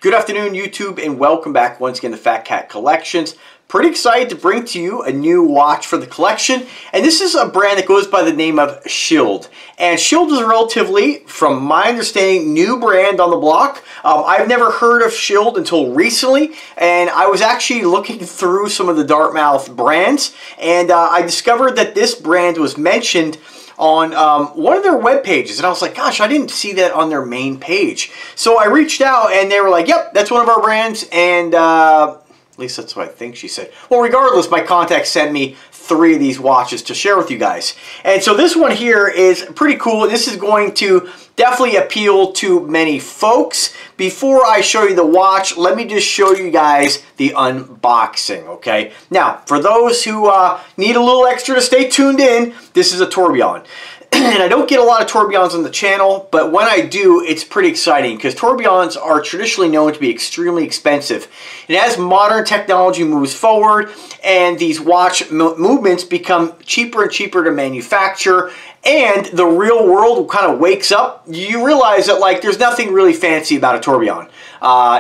Good afternoon, YouTube, and welcome back once again to Fat Cat Collections. Pretty excited to bring to you a new watch for the collection, and this is a brand that goes by the name of Schild. And Schild is a relatively, from my understanding, new brand on the block. I've never heard of Schild until recently, and I was actually looking through some of the Dartmouth brands, and I discovered that this brand was mentioned on one of their web pages, and I was like, gosh, I didn't see that on their main page. So I reached out and they were like, yep, that's one of our brands, and at least that's what I think she said. Well, regardless, my contact sent me 3 of these watches to share with you guys. And so this one here is pretty cool. This is going to definitely appeal to many folks. Before I show you the watch, let me just show you guys the unboxing, okay? Now, for those who need a little extra to stay tuned in, this is a Tourbillon. And I don't get a lot of tourbillons on the channel, but when I do, it's pretty exciting because tourbillons are traditionally known to be extremely expensive. And as modern technology moves forward and these watch movements become cheaper and cheaper to manufacture, and the real world kind of wakes up, you realize that like there's nothing really fancy about a tourbillon.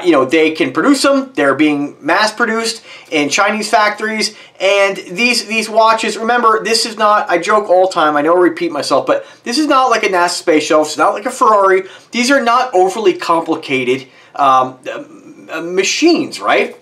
You know, they can produce them, they're being mass produced in Chinese factories, and these watches, remember, this is not, I joke all the time, I know I repeat myself, but this is not like a NASA space shuttle, it's not like a Ferrari. These are not overly complicated machines, right?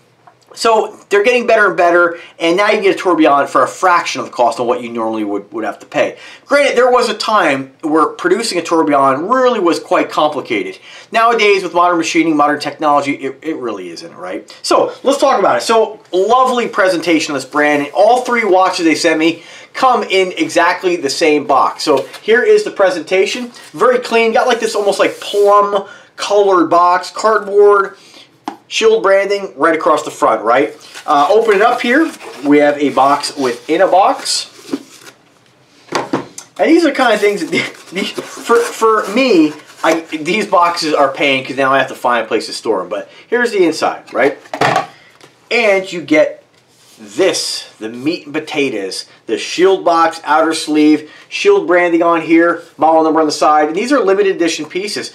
So they're getting better and better, and now you get a tourbillon for a fraction of the cost of what you normally would have to pay. Granted, there was a time where producing a tourbillon really was quite complicated. Nowadays, with modern machining, modern technology, it really isn't, right? So let's talk about it. So lovely presentation of this brand, and all 3 watches they sent me come in exactly the same box. So here is the presentation. Very clean, got like this almost like plum colored box, cardboard, Schild branding right across the front, right? Open it up here. We have a box within a box. And these are kind of things that, for me, these boxes are pain because now I have to find a place to store them. But here's the inside, right? And you get this, the meat and potatoes, the Schild box, outer sleeve, Schild branding on here, model number on the side. And these are limited edition pieces.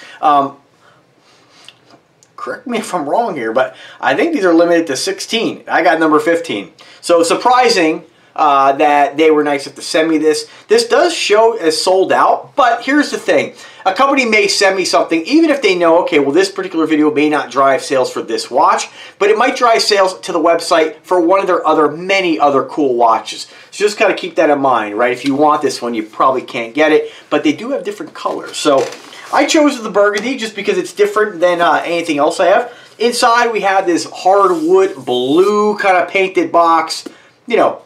Correct me if I'm wrong here, but I think these are limited to 16. I got number 15. So surprising that they were nice enough to send me this. This does show as sold out, but here's the thing. A company may send me something, even if they know, okay, well, this particular video may not drive sales for this watch, but it might drive sales to the website for one of their many other cool watches. So just kind of keep that in mind, right? If you want this one, you probably can't get it, but they do have different colors. So I chose the burgundy just because it's different than anything else I have. Inside we have this hardwood blue kind of painted box. You know,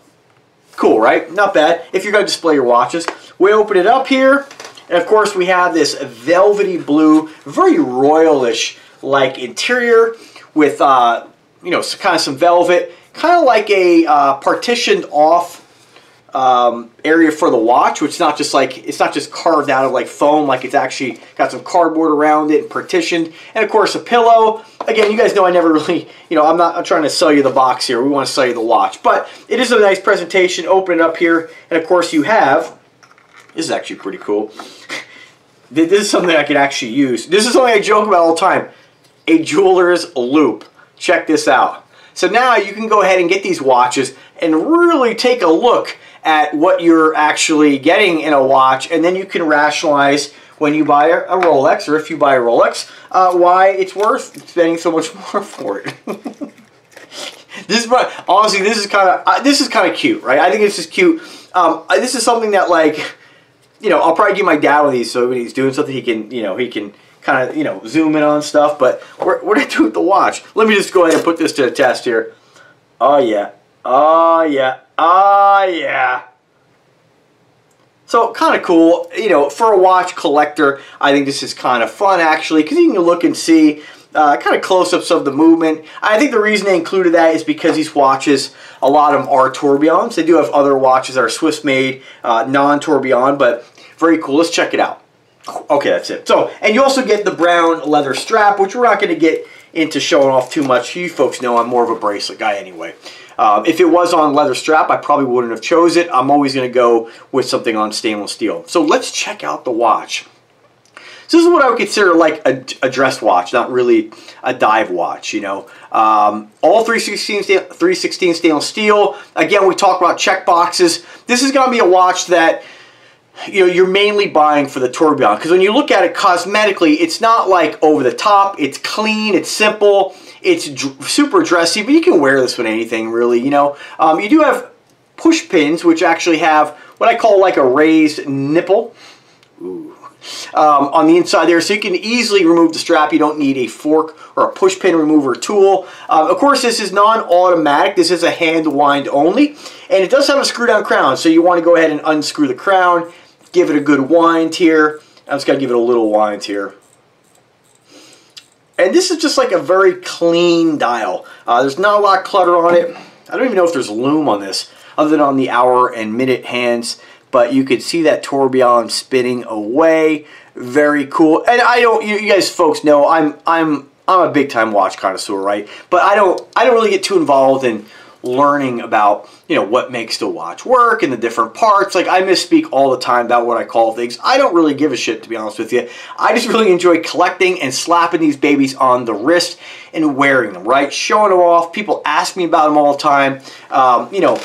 cool, right? Not bad if you're going to display your watches. We open it up here, and of course we have this velvety blue, very royalish like interior with you know, kind of some velvet, kind of like a partitioned off area for the watch, which is not just like, it's not just carved out of like foam, like it's actually got some cardboard around it and partitioned, and of course a pillow. Again, you guys know I never really, you know, I'm trying to sell you the box here, we want to sell you the watch, but it is a nice presentation. Open it up here, and of course you have, this is actually pretty cool. This is something I could actually use. This is something I joke about all the time, a jeweler's loop. Check this out. So now you can go ahead and get these watches and really take a look at what you're actually getting in a watch, and then you can rationalize when you buy a Rolex, or if you buy a Rolex, why it's worth spending so much more for it. This is honestly, this is kind of cute, right? I think this is cute. This is something that, like, you know, I'll probably give my dad one of these, so when he's doing something, he can, you know, he can kind of, you know, zoom in on stuff. But what do I do with the watch? Let me just go ahead and put this to the test here. Oh yeah, oh yeah. Ah, yeah. So kind of cool, you know, for a watch collector. I think this is kind of fun actually, because you can look and see kind of close-ups of the movement. I think the reason they included that is because these watches, a lot of them are tourbillons. They do have other watches that are Swiss-made, non-tourbillon, but very cool. Let's check it out. Okay, that's it. So, and you also get the brown leather strap, which we're not going to get into showing off too much. You folks know I'm more of a bracelet guy anyway. If it was on leather strap, I probably wouldn't have chose it. I'm always going to go with something on stainless steel. So let's check out the watch. So this is what I would consider like a dress watch, not really a dive watch, you know. All 316 stainless steel. Again, we talk about check boxes. This is going to be a watch that, you know, you're mainly buying for the tourbillon, because when you look at it cosmetically, it's not like over the top. It's clean, it's simple, it's super dressy, but you can wear this with anything really, you know. You do have push pins, which actually have what I call like a raised nipple. Ooh. On the inside there, so you can easily remove the strap. You don't need a fork or a push pin remover tool. Of course, this is non-automatic. This is a hand wind only, and it does have a screw down crown, so you want to go ahead and unscrew the crown, give it a good wind here. I'm just going to give it a little wind here. And this is just like a very clean dial. There's not a lot of clutter on it. I don't even know if there's loom on this, other than on the hour and minute hands. But you can see that tourbillon spinning away. Very cool. And I don't, you guys folks know I'm a big time watch connoisseur, right? But I don't really get too involved in learning about, you know, what makes the watch work and the different parts. Like, I misspeak all the time about what I call things. I don't really give a shit, to be honest with you. I just really enjoy collecting and slapping these babies on the wrist and wearing them, right? Showing them off. People ask me about them all the time. You know,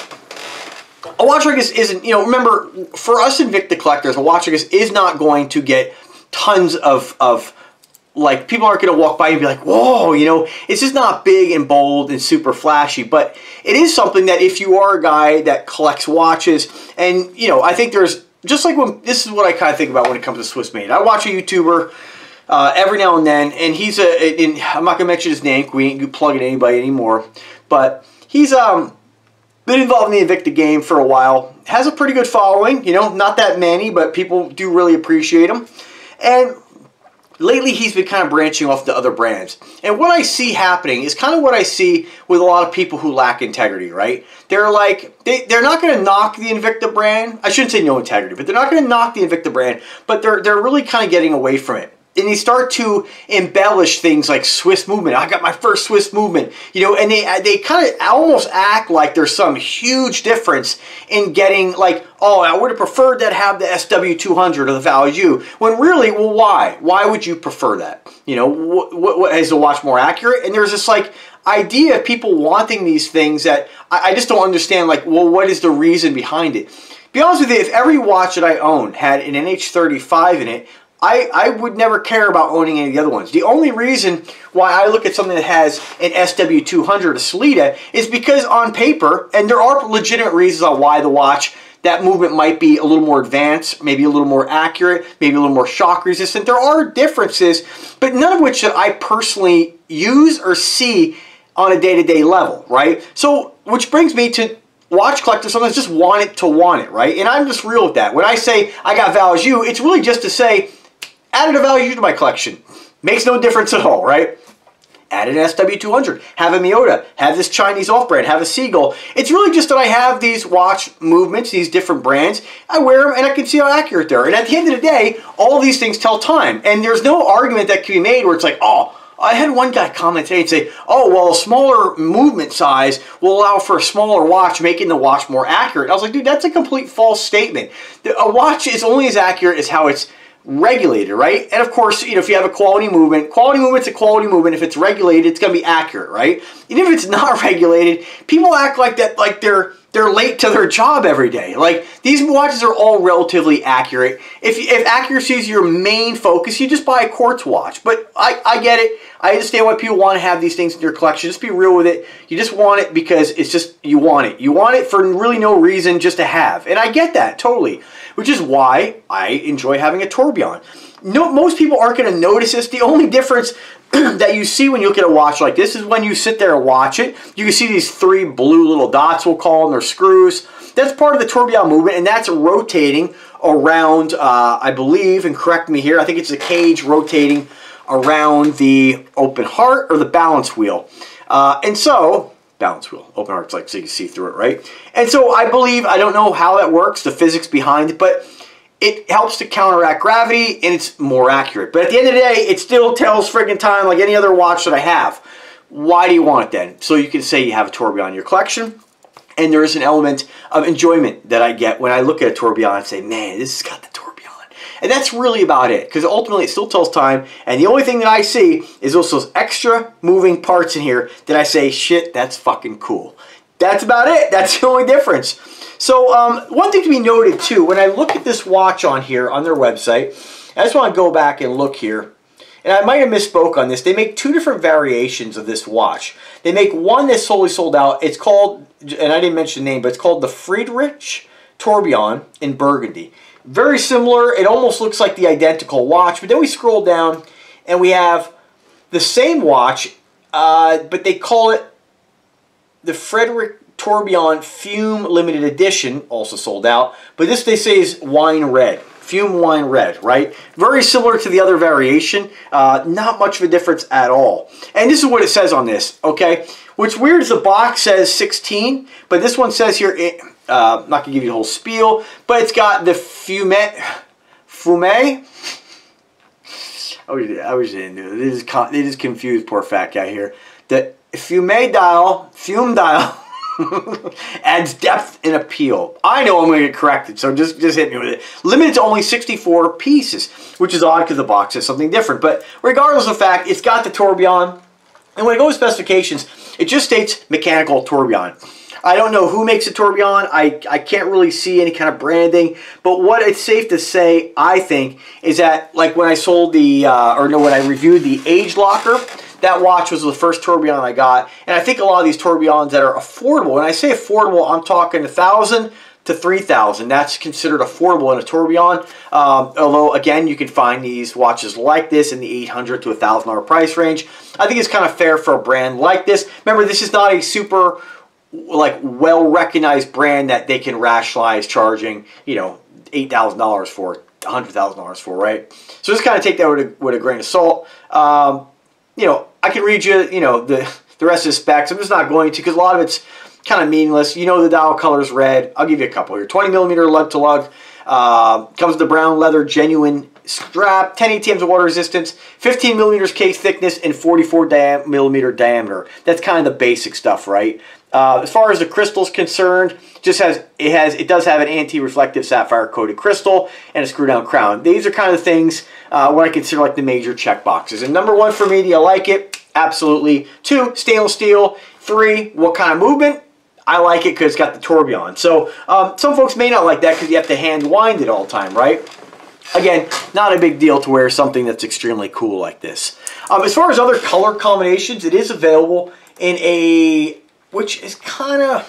a watch like this isn't, you know, remember, for us Invicta collectors, a watch like this is not going to get tons of like, people aren't going to walk by and be like, whoa, you know, it's just not big and bold and super flashy. But it is something that if you are a guy that collects watches, and, you know, I think there's, just like when, this is what I kind of think about when it comes to Swiss made. I watch a YouTuber every now and then, and he's I'm not going to mention his name, we ain't plugging anybody anymore, but he's, been involved in the Invicta game for a while. Has a pretty good following, you know, not that many, but people do really appreciate him. And lately he's been kind of branching off to other brands. And what I see happening is kind of what I see with a lot of people who lack integrity, right? They're like, they're not going to knock the Invicta brand. I shouldn't say no integrity, but they're not going to knock the Invicta brand, but they're really kind of getting away from it. And they start to embellish things like Swiss movement. I got my first Swiss movement, you know, and they kind of almost act like there's some huge difference in getting, like, oh, I would have preferred that have the SW200 or the Value, when really, well, why? Why would you prefer that? You know, what is the watch more accurate? And there's this, like, idea of people wanting these things that I just don't understand, like, well, what is the reason behind it? Be honest with you, if every watch that I own had an NH35 in it, I would never care about owning any of the other ones. The only reason why I look at something that has an SW200, a Schild, is because on paper, and there are legitimate reasons on why the watch, that movement might be a little more advanced, maybe a little more accurate, maybe a little more shock resistant. There are differences, but none of which that I personally use or see on a day-to-day level, right? So, which brings me to watch collectors sometimes just want it, right? And I'm just real with that. When I say I got Value, it's really just to say, added a Value to my collection. Makes no difference at all, right? Added an SW200, have a Miyota, have this Chinese off-brand, have a Seagull. It's really just that I have these watch movements, these different brands. I wear them and I can see how accurate they are. And at the end of the day, all of these things tell time. And there's no argument that can be made where it's like, oh, I had one guy comment today and say, oh, well, a smaller movement size will allow for a smaller watch, making the watch more accurate. I was like, dude, that's a complete false statement. A watch is only as accurate as how it's regulated, right? And of course, you know, if you have a quality movement's a quality movement. If it's regulated, it's going to be accurate, right? Even if it's not regulated, people act like that, like they're late to their job every day. Like, these watches are all relatively accurate. If accuracy is your main focus, you just buy a quartz watch. But I get it. I understand why people want to have these things in your collection. Just be real with it. You just want it because it's just, you want it. You want it for really no reason, just to have. And I get that, totally. Which is why I enjoy having a tourbillon. No, most people aren't going to notice this. The only difference that you see when you look at a watch like this is when you sit there and watch it. You can see these three blue little dots, we'll call them, they're screws. That's part of the tourbillon movement, and that's rotating around, I believe, and correct me here, I think it's the cage rotating around the open heart or the balance wheel. And so, balance wheel, open heart's like so you can see through it, right? And so I believe, I don't know how that works, the physics behind it, but it helps to counteract gravity and it's more accurate. But at the end of the day, it still tells friggin' time like any other watch that I have. Why do you want it then? So you can say you have a tourbillon in your collection, and there is an element of enjoyment that I get when I look at a tourbillon and say, man, this has got the tourbillon. And that's really about it, because ultimately it still tells time. And the only thing that I see is those extra moving parts in here that I say, shit, that's fucking cool. That's about it. That's the only difference. So one thing to be noted too, when I look at this watch on here on their website, I just want to go back and look here. And I might have misspoke on this. They make two different variations of this watch. They make one that's solely sold out. It's called, and I didn't mention the name, but it's called the Friedrich Tourbillon in burgundy. Very similar. It almost looks like the identical watch. But then we scroll down and we have the same watch, but they call it the Friedrich Tourbillon Fume Limited Edition, also sold out. But this they say is wine red. Fume wine red, right? Very similar to the other variation. Not much of a difference at all. And this is what it says on this, okay? What's weird is the box says 16, but this one says here, I'm not going to give you the whole spiel, but it's got the Fume. I wish they didn't do it. They just confused poor fat guy here. The Fume dial adds depth and appeal. I know I'm going to get corrected, so just hit me with it. Limited to only 64 pieces, which is odd because the box says something different. But regardless of the fact, it's got the tourbillon. And when I go to specifications, it just states mechanical tourbillon. I don't know who makes a tourbillon. I can't really see any kind of branding. But what it's safe to say, I think, is that like when I sold the, when I reviewed the Age Locker, that watch was the first tourbillon I got. And I think a lot of these tourbillons that are affordable, when I say affordable, I'm talking $1,000 to $3,000. That's considered affordable in a tourbillon. Although, again, you can find these watches like this in the $800 to $1,000 price range. I think it's kind of fair for a brand like this. Remember, this is not a super like well-recognized brand that they can rationalize charging, you know, $8,000 for, $100,000 for, right? So just kind of take that with a grain of salt. You know, I can read you, you know, the rest of the specs. I'm just not going to, because a lot of it's kind of meaningless. You know the dial color is red. I'll give you a couple here. 20 millimeter lug to lug. Comes with the brown leather genuine strap. 10 ATMs of water resistance. 15 millimeters case thickness and 44 millimeter diameter. That's kind of the basic stuff, right? As far as the crystal's concerned, it does have an anti-reflective sapphire coated crystal and a screw down crown. These are kind of the things what I consider like the major check boxes. And number one for me, do you like it? Absolutely. 2, stainless steel. 3, what kind of movement? I like it because it's got the tourbillon. So some folks may not like that because you have to hand wind it all the time, right? Again, not a big deal to wear something that's extremely cool like this. As far as other color combinations, it is available in a, which is kind of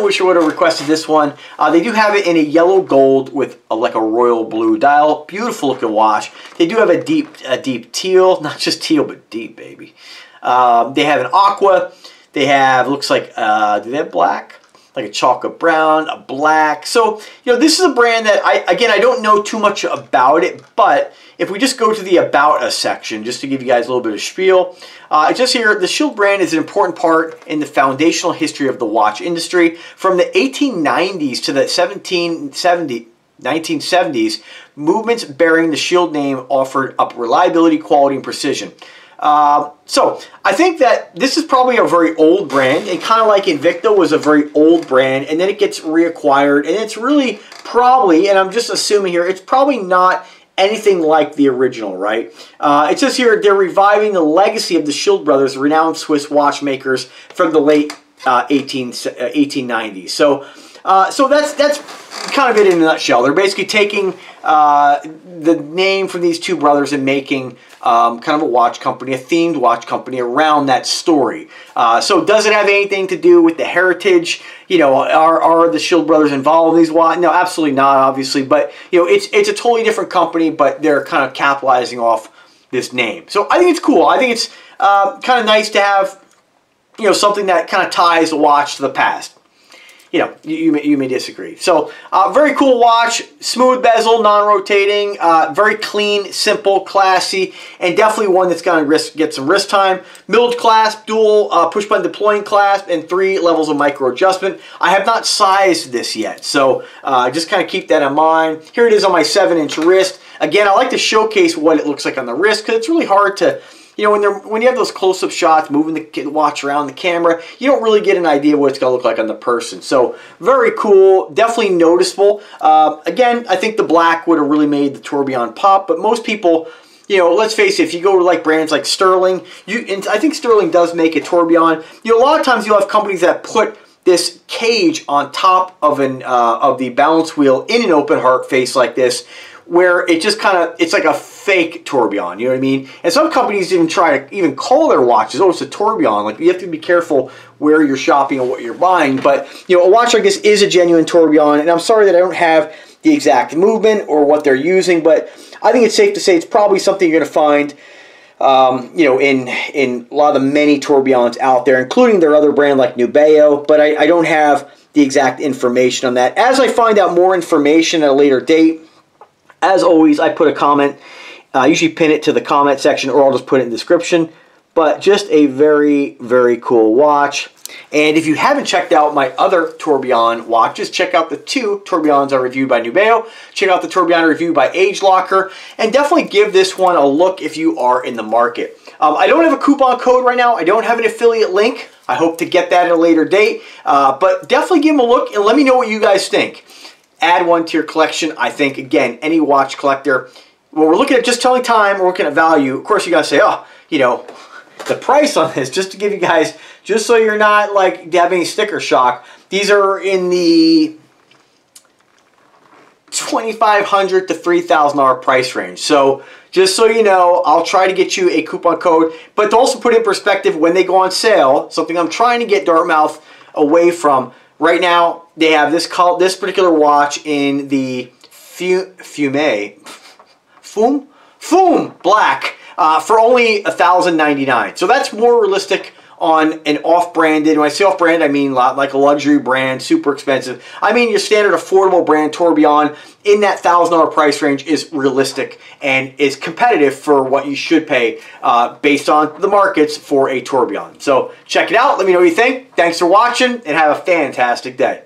wish I would have requested this one. They do have it in a yellow gold with like a royal blue dial. Beautiful looking watch. They do have a deep teal, not just teal, but deep, baby. They have an aqua. They have, looks like, do they have black? Like a chocolate brown, a black. So, you know, this is a brand that, I don't know too much about it, but if we just go to the About Us section, just to give you guys a little bit of spiel, just here, the Schild brand is an important part in the foundational history of the watch industry. From the 1890s to the 1970s, movements bearing the Schild name offered up reliability, quality, and precision. So I think that this is probably a very old brand, and kind of like Invicta was a very old brand, and then it gets reacquired, and it's really probably, and I'm just assuming here, it's probably not anything like the original, right? It says here they're reviving the legacy of the Schild brothers, renowned Swiss watchmakers from the late 1890s. So that's kind of it in a nutshell. They're basically taking the name from these two brothers and making kind of a watch company, a themed watch company around that story. So does it have anything to do with the heritage? You know, are the Schild brothers involved in these watches? No, absolutely not, obviously. But, you know, it's a totally different company, but they're kind of capitalizing off this name. So I think it's cool. I think it's kind of nice to have, you know, something that kind of ties the watch to the past. You know, you may disagree. So, very cool watch, smooth bezel, non-rotating, very clean, simple, classy, and definitely one that's going to get some wrist time. Milled clasp, dual push-button deploying clasp, and 3 levels of micro adjustment. I have not sized this yet, so just kind of keep that in mind. Here it is on my 7-inch wrist. Again, I like to showcase what it looks like on the wrist because it's really hard to, you know, when you have those close-up shots, moving the watch around the camera, you don't really get an idea what it's going to look like on the person. So very cool, definitely noticeable. Again, I think the black would have really made the Tourbillon pop, but most people, you know, let's face it, if you go to like brands like Sterling, and I think Sterling does make a Tourbillon. You know, a lot of times you'll have companies that put this cage on top of the balance wheel in an open heart face like this, where it just kind of, it's like a fake Tourbillon, you know what I mean? And some companies even try to call their watches, oh, it's a Tourbillon. Like, you have to be careful where you're shopping and what you're buying. But, you know, a watch like this is a genuine Tourbillon, and I'm sorry that I don't have the exact movement or what they're using, but I think it's safe to say it's probably something you're going to find, you know, in a lot of the many Tourbillons out there, including their other brand like Nubeo, but I don't have the exact information on that. As I find out more information at a later date, as always, I put a comment. I usually pin it to the comment section, or I'll just put it in the description. But just a very, very cool watch. And if you haven't checked out my other Tourbillon watches, check out the 2 Tourbillons I reviewed by Nubeo. Check out the Tourbillon review by Age Locker. And definitely give this one a look if you are in the market. I don't have a coupon code right now. I don't have an affiliate link. I hope to get that at a later date. But definitely give them a look and let me know what you guys think. Add one to your collection. I think, again, any watch collector, when we're looking at just telling time, we're looking at value, of course you got to say, oh, you know, the price on this, just to give you guys, just so you're not like having sticker shock, these are in the $2,500 to $3,000 price range. So just so you know, I'll try to get you a coupon code, but to also put in perspective, when they go on sale, something I'm trying to get Dartmouth away from. Right now, they have this particular watch in the Fume black for only $1,099. So that's more realistic on an off-branded. When I say off-brand, I mean like a luxury brand, super expensive. I mean your standard affordable brand Tourbillon in that $1,000 price range is realistic and is competitive for what you should pay based on the markets for a Tourbillon. So check it out. Let me know what you think. Thanks for watching and have a fantastic day.